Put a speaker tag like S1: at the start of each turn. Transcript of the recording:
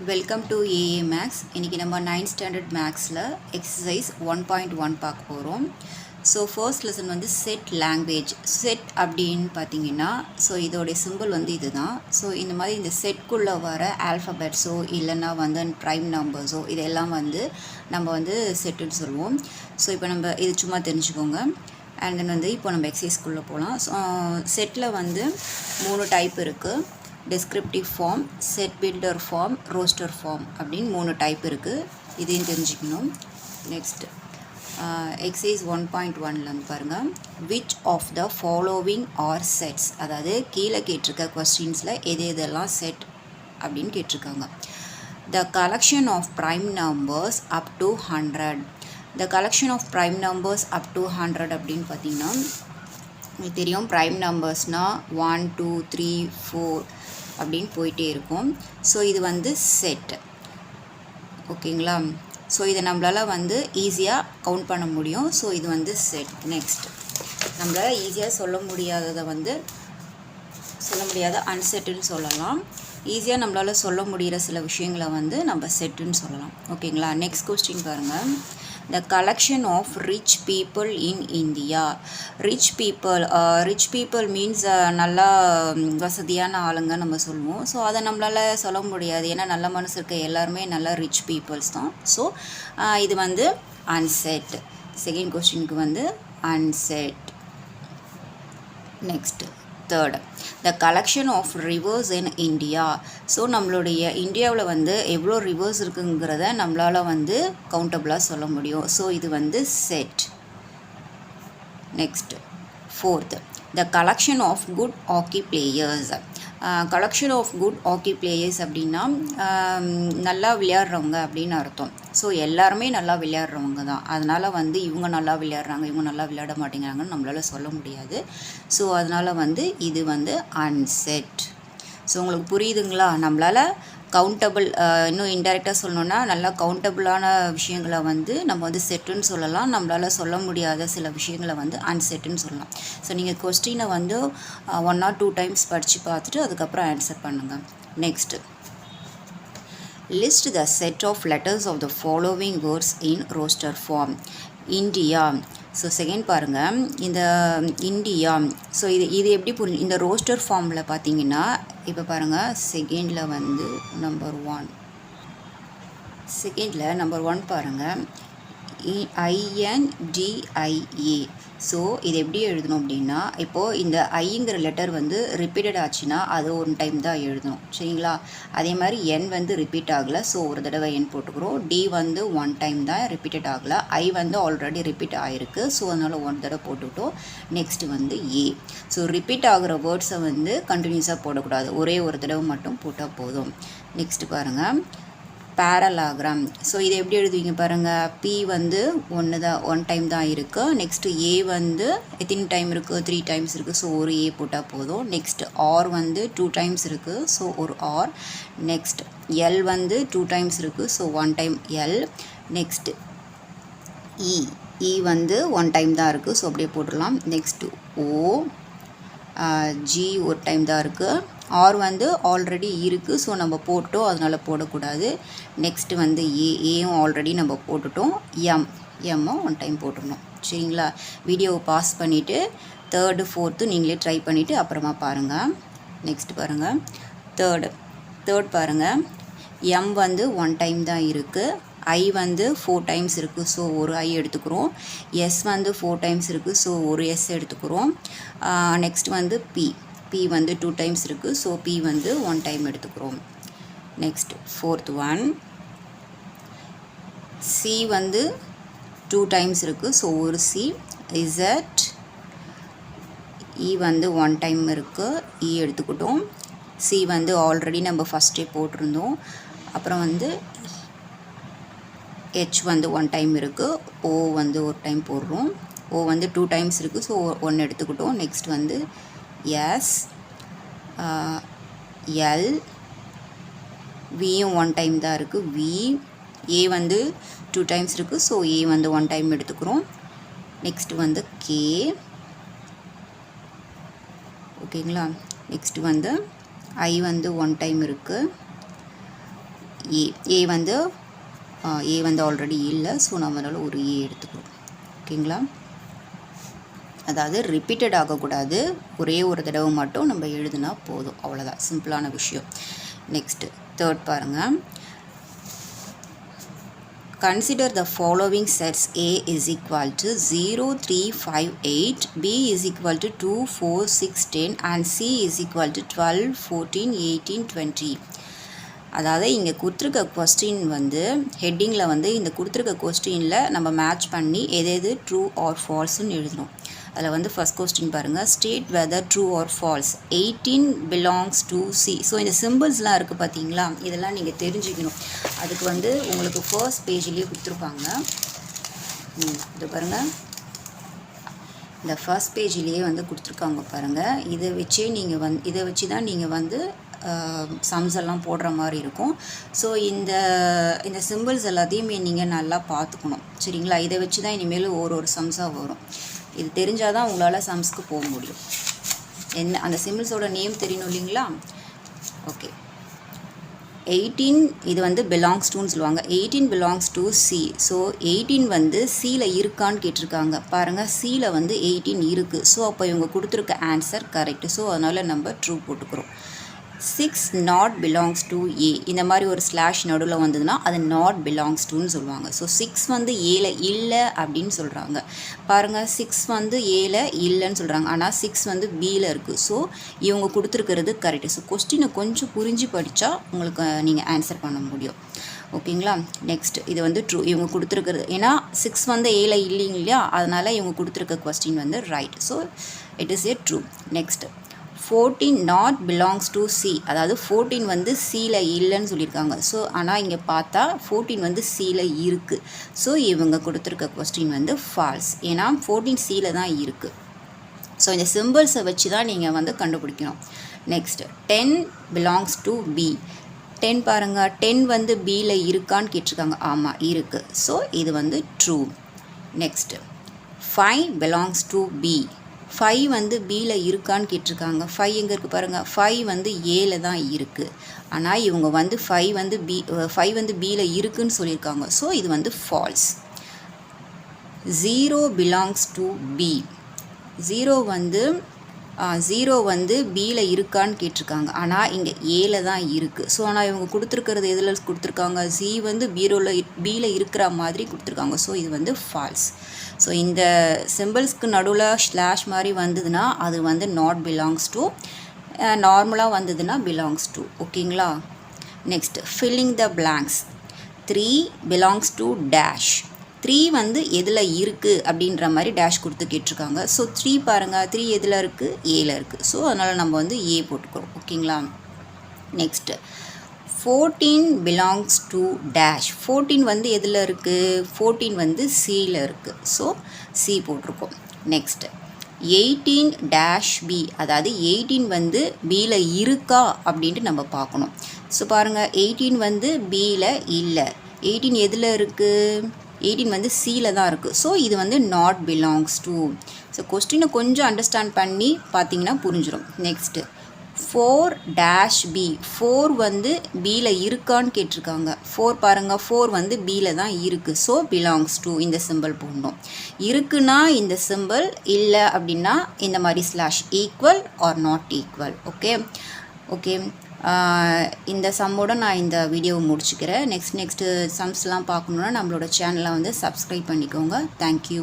S1: Welcome to AA maths. இன்றைக்கி நம்ம 9th standard மேக்ஸில் எக்ஸசைஸ் 1.1 பார்க்க போகிறோம். ஸோ ஃபர்ஸ்ட் லெசன் வந்து செட் லாங்குவேஜ். செட் அப்படின்னு பார்த்தீங்கன்னா இதோடைய சிம்பிள் வந்து இதுதான். ஸோ இந்த மாதிரி இந்த செட்குள்ளே வர ஆல்ஃபபெட்ஸோ இல்லைன்னா வந்து ப்ரைம் நம்பர்ஸோ இதெல்லாம் வந்து நம்ம வந்து செட்டுன்னு சொல்லுவோம். ஸோ இப்போ நம்ம இது சும்மா தெரிஞ்சுக்கோங்க. அண்ட் தென் வந்து இப்போ நம்ம எக்ஸசைஸ்க்குள்ளே போகலாம். ஸோ செட்டில் வந்து 3 டைப் இருக்குது. Descriptive form, set builder form, roster form அப்படின்னு 3 டைப் இருக்குது. இதையும் தெரிஞ்சுக்கணும். நெக்ஸ்ட் எக்ஸசைஸ் 1.1ல் வந்து பாருங்கள், which of the following are sets, அதாவது கீழே கேட்டிருக்க கொஸ்டின்ஸில் எது எதெல்லாம் செட் அப்படின்னு கேட்டிருக்காங்க. The collection of prime numbers up to 100. The collection of prime numbers up to 100 அப்படின்னு பார்த்தீங்கன்னா உங்களுக்கு தெரியும், ப்ரைம் நம்பர்ஸ்னால் 1 2 3 4 அப்படின்னு போயிட்டே இருக்கும். ஸோ இது வந்து செட். ஓகேங்களா? ஸோ இதை நம்மளால் வந்து ஈஸியாக கவுண்ட் பண்ண முடியும். ஸோ இது வந்து செட். நெக்ஸ்ட் நம்மளால் ஈஸியாக சொல்ல முடியாத அன்செட்டுன்னு சொல்லலாம். ஈஸியாக நம்மளால் சொல்ல முடிகிற சில விஷயங்களை வந்து நம்ம செட்டுன்னு சொல்லலாம். ஓகேங்களா? நெக்ஸ்ட் கொஸ்டின் பாருங்கள். The collection of rich people in India. Rich people means நல்லா வசதியான ஆளுங்க நம்ம சொல்லுவோம். ஸோ அதை நம்மளால் சொல்ல முடியாது. ஏன்னா நல்ல மனசு இருக்க எல்லாருமே நல்ல ரிச் பீப்புள்ஸ் தான். ஸோ இது வந்து அன்செட். செகண்ட் கொஸ்டினுக்கு வந்து unset. Next third, the collection of rivers in India. So நம்மளுடைய இந்தியாவில் வந்து எவ்வளோ ரிவர்ஸ் இருக்குங்கிறத நம்மளால் வந்து கவுண்டபிளாக சொல்ல முடியும். ஸோ இது வந்து set. Next fourth, the collection of good hockey players. Collection of good hockey players அப்படின்னா நல்லா விளையாடுறவங்க அப்படின்னு அர்த்தம். ஸோ எல்லாருமே நல்லா விளையாடுறவங்க தான். அதனால் வந்து இவங்க நல்லா விளையாடுறாங்க, இவங்க நல்லா விளையாட மாட்டேங்கிறாங்கன்னு நம்மளால் சொல்ல முடியாது. ஸோ அதனால் வந்து இது வந்து அன்செட். ஸோ உங்களுக்கு புரியுதுங்களா? நம்மளால் கவுண்டபிள், இன்னும் இன்டெரக்டாக சொல்லணுன்னா நல்லா கவுண்டபிளான விஷயங்களை வந்து நம்ம வந்து செட்டுன்னு சொல்லலாம். நம்மளால் சொல்ல முடியாத சில விஷயங்களை வந்து அன்செட்டுன்னு சொல்லலாம். ஸோ நீங்கள் கொஸ்டினை வந்து 1 or 2 டைம்ஸ் படித்து பார்த்துட்டு அதுக்கப்புறம் ஆன்சர் பண்ணுங்கள். Next, list the set of letters of the following words in roster form. India. So second பாருங்கள், இந்த இந்தியா. ஸோ இது எப்படி புரியும்? இந்த ரோஸ்டர் ஃபார்மில் பார்த்தீங்கன்னா இப்போ பாருங்கள், செகண்டில் வந்து நம்பர் 1 பாருங்கள், INDIA. ஸோ இது எப்படி எழுதணும் அப்படின்னா, இப்போது இந்த ஐங்கிற லெட்டர் வந்து ரிப்பீட்டட் ஆச்சுன்னா அது 1 டைம் தான் எழுதணும். சரிங்களா? அதே மாதிரி N வந்து ரிப்பீட் ஆகலை. ஸோ ஒரு தடவை N போட்டுக்கிறோம். D வந்து 1 டைம் தான் ரிப்பீட்டட் ஆகலை. I வந்து ஆல்ரெடி ரிப்பீட் ஆகிருக்கு. ஸோ அதனால் 1 தடவை போட்டுக்கிட்டோம். நெக்ஸ்ட்டு வந்து A. ஸோ ரிப்பீட் ஆகிற வேர்ட்ஸை வந்து கண்டினியூஸாக போடக்கூடாது. ஒரே ஒரு தடவை மட்டும் போட்டால் போதும். நெக்ஸ்ட்டு பாருங்கள், பேரலாகிராம். ஸோ இதை எப்படி எழுதுவீங்க பாருங்கள், P வந்து 1 டைம் தான் இருக்குது. நெக்ஸ்ட்டு A வந்து எத்தனை டைம் இருக்குது? 3 டைம்ஸ் இருக்குது. ஸோ ஒரு A போட்டால் போதும். நெக்ஸ்ட் R வந்து 2 டைம்ஸ் இருக்குது. ஸோ ஒரு R. நெக்ஸ்ட் L வந்து 2 டைம்ஸ் இருக்குது. So 1 time L. Next E வந்து 1 டைம் தான் இருக்குது. ஸோ அப்படியே போட்டுடலாம். நெக்ஸ்ட்டு O, G ஒரு டைம் தான் இருக்குது. R வந்து ஆல்ரெடி இருக்குது. ஸோ நம்ம போட்டோம், அதனால் போடக்கூடாது. நெக்ஸ்ட்டு வந்து ஏயும் ஆல்ரெடி நம்ம போட்டுட்டோம். எம்மும் 1 டைம் போட்டுடணும். சரிங்களா? வீடியோவை பாஸ் பண்ணிவிட்டு 3rd 4th நீங்களே ட்ரை பண்ணிவிட்டு அப்புறமா பாருங்கள். நெக்ஸ்ட் பாருங்கள், தேர்ட் பாருங்கள், M வந்து 1 டைம் தான் இருக்குது. I வந்து 4 டைம்ஸ் இருக்குது. ஸோ ஒரு I எடுத்துக்கிறோம். S வந்து 4 டைம்ஸ் இருக்குது. ஸோ ஒரு S எடுத்துக்கிறோம். நெக்ஸ்ட் வந்து P வந்து 2 டைம்ஸ் இருக்குது. ஸோ P வந்து 1 டைம் எடுத்துக்கிறோம். நெக்ஸ்ட் 4th one, C வந்து 2 டைம்ஸ் இருக்குது. ஸோ ஒரு C. Z, E வந்து 1 டைம் இருக்குது. E எடுத்துக்கிட்டோம். C வந்து ஆல்ரெடி நம்ம ஃபஸ்ட்டே போட்டிருந்தோம். அப்புறம் வந்து H வந்து 1 டைம் இருக்குது. O வந்து ஒரு டைம் போடுறோம். O வந்து 2 டைம்ஸ் இருக்குது. ஸோ 1 எடுத்துக்கிட்டோம். நெக்ஸ்ட் வந்து S, L, Vயும் 1 டைம் தான் இருக்குது. V, A வந்து 2 டைம்ஸ் இருக்குது. ஸோ A வந்து 1 டைம் எடுத்துக்கிறோம். நெக்ஸ்ட் வந்து K. ஓகேங்களா? நெக்ஸ்ட் வந்து I வந்து 1 டைம் இருக்குது. ஏ வந்து ஆல்ரெடி இல்லை, ஸோ நம்மளால் ஒரு ஏ எடுத்துக்கிறோம். ஓகேங்களா? அதாவது ரிப்பீட்டட் ஆகக்கூடாது, ஒரே ஒரு தடவை மட்டும் நம்ம எழுதுனா போதும், அவ்வளோதான், சிம்பிளான விஷயம். நெக்ஸ்ட்டு தேர்ட் பாருங்கள். Consider the following sets. A is equal to 0, 3, 5, 8, B is equal to 2, 4, 6, 10 and C is equal to 12, 14, 18, 20. அதாவது இங்கே கொடுத்துருக்க கொஸ்டின் வந்து ஹெட்டிங்கில் வந்து இந்த கொடுத்துருக்க கொஸ்டினில் நம்ம மேட்ச் பண்ணி எது ட்ரூ ஆர் ஃபால்ஸ்ன்னு எழுதணும். அதில் வந்து ஃபர்ஸ்ட் கொஸ்டின் பாருங்கள், state weather true or false 18 belongs to C. So இந்த சிம்பிள்ஸ்லாம் இருக்குது பார்த்தீங்களா, இதெல்லாம் நீங்கள் தெரிஞ்சுக்கணும். அதுக்கு வந்து உங்களுக்கு ஃபர்ஸ்ட் பேஜ்லேயே கொடுத்துருப்பாங்க. இது பாருங்கள், இந்த ஃபர்ஸ்ட் பேஜ்லேயே வந்து கொடுத்துருக்காங்க பாருங்கள். இதை வச்சு தான் நீங்கள் வந்து சம்ஸ் எல்லாம் போடுற மாதிரி இருக்கும். ஸோ இந்த சிம்பிள்ஸ் எல்லாத்தையுமே நீங்கள் நல்லா பார்த்துக்கணும், சரிங்களா? இதை வச்சு தான் இனிமேல் ஒரு சம்ஸாக வரும். இது தெரிஞ்சால் தான் உங்களால் சம்ஸ்க்கு போக முடியும். அந்த சிம்பிள்ஸோட நேம் தெரியணும் இல்லைங்களா? ஓகே, 18 இது வந்து பிலாங்ஸ் டுன்னு சொல்லுவாங்க. 18 பிலாங்ஸ் டு சி. ஸோ 18 வந்து சியில் இருக்கான்னு கேட்டிருக்காங்க பாருங்கள். சியில் வந்து 18 இருக்குது. ஸோ அப்போ இவங்க கொடுத்துருக்க ஆன்சர் கரெக்டு. ஸோ அதனால் நம்ம ட்ரூ போட்டுக்கிறோம். 6 நாட் பிலாங்ஸ் டு ஏ. இந்த மாதிரி ஒரு ஸ்லாஷ் நடுவில் வந்ததுன்னா அது நாட் பிலாங்ஸ் டுன்னு சொல்லுவாங்க. ஸோ 6 வந்து ஏல இல்லை அப்படின்னு சொல்கிறாங்க பாருங்கள். 6 வந்து ஏல இல்லைன்னு சொல்கிறாங்க, ஆனால் 6 வந்து பியில் இருக்குது. ஸோ இவங்க கொடுத்துருக்கிறது கரெக்டு. ஸோ கொஸ்டினை கொஞ்சம் புரிஞ்சு படித்தா உங்களுக்கு நீங்கள் ஆன்சர் பண்ண முடியும். ஓகேங்களா? நெக்ஸ்ட் இது வந்து ட்ரூ. இவங்க கொடுத்துருக்கிறது ஏன்னா 6 வந்து ஏல இல்லைங்க இல்லையா, அதனால் இவங்க கொடுத்துருக்க கொஸ்டின் வந்து right. So it is a true. Next 14 not belongs to C. அதாவது 14 வந்து சியில் இல்லைன்னு சொல்லியிருக்காங்க. ஸோ ஆனால் இங்கே பார்த்தா 14 வந்து சியில் இருக்குது. ஸோ இவங்க கொடுத்துருக்க கொஸ்டின் வந்து ஃபால்ஸ். ஏன்னா 14 சியில் தான் இருக்குது. ஸோ இந்த சிம்பிள்ஸை வச்சு தான் நீங்கள் வந்து கண்டுபிடிக்கணும். Next 10 belongs to B. 10 பாருங்கள், 10 வந்து பியில் இருக்கான்னு கேட்டிருக்காங்க. ஆமாம் இருக்குது. ஸோ இது வந்து true. Next 5 belongs to B. 5 வந்து பியில் இருக்கான்னு கேட்டிருக்காங்க. 5 எங்கே இருக்குது பாருங்கள். 5 வந்து ஏல தான் இருக்குது. ஆனால் இவங்க வந்து 5 வந்து பியில் இருக்குன்னு சொல்லியிருக்காங்க. ஸோ இது வந்து ஃபால்ஸ். 0 belongs to B. 0 வந்து பியில் இருக்கான்னு கேட்டிருக்காங்க. ஆனால் இங்கே ஏல தான் இருக்குது. ஸோ ஆனால் இவங்க கொடுத்துருக்கிறது எதில் கொடுத்துருக்காங்க, சி வந்து பியில் இருக்கிற மாதிரி கொடுத்துருக்காங்க. ஸோ இது வந்து ஃபால்ஸ். ஸோ இந்த சிம்பிள்ஸ்க்கு நடுவில் ஸ்லாஷ் மாதிரி வந்ததுன்னா அது வந்து நாட் பிலாங்ஸ் டு, நார்மலாக வந்ததுன்னா பிலாங்ஸ் டு. ஓகேங்களா? Next filling the blanks. 3 belongs to dash. 3 வந்து எதில் இருக்குது அப்படின்ற மாதிரி டேஷ் கொடுத்து கேட்டிருக்காங்க. ஸோ 3 பாருங்கள், 3 எதில் இருக்குது, ஏல இருக்குது. ஸோ அதனால் நம்ம வந்து ஏ போட்டுக்கிறோம். ஓகேங்களா? Next 14 belongs to dash. 14 வந்து எதில் இருக்குது, 14 வந்து சியில் இருக்குது. ஸோ சி போட்டிருக்கோம். Next 18 dash B. அதாவது 18 வந்து பியில் இருக்கா அப்படின்ட்டு நம்ம பார்க்கணும். ஸோ பாருங்கள், 18 வந்து பியில் இல்லை. 18 எதில் இருக்குது, 18 வந்து சியில் தான் இருக்குது. ஸோ இது வந்து நாட் பிலாங்ஸ் டு. ஸோ கொஸ்டினை கொஞ்சம் அண்டர்ஸ்டாண்ட் பண்ணி பார்த்தீங்கன்னா புரிஞ்சிடும். Next 4 dash B. 4 வந்து பியில் இருக்கான்னு கேட்டிருக்காங்க. 4 பாருங்கள், 4 வந்து பியில் தான் இருக்குது. ஸோ பிலாங்ஸ் டு இந்த சிம்பிள் போடணும். இருக்குன்னா இந்த சிம்பிள், இல்லை அப்படின்னா இந்த மாதிரி slash, equal or not equal. Okay. இந்த சம்மோட நான் இந்த வீடியோவை முடிச்சுக்கிறேன். நெக்ஸ்ட்டு சம்ஸ்லாம் பார்க்கணுன்னா நம்மளோட சேனலை வந்து சப்ஸ்கிரைப் பண்ணிக்கோங்க. தேங்க்யூ.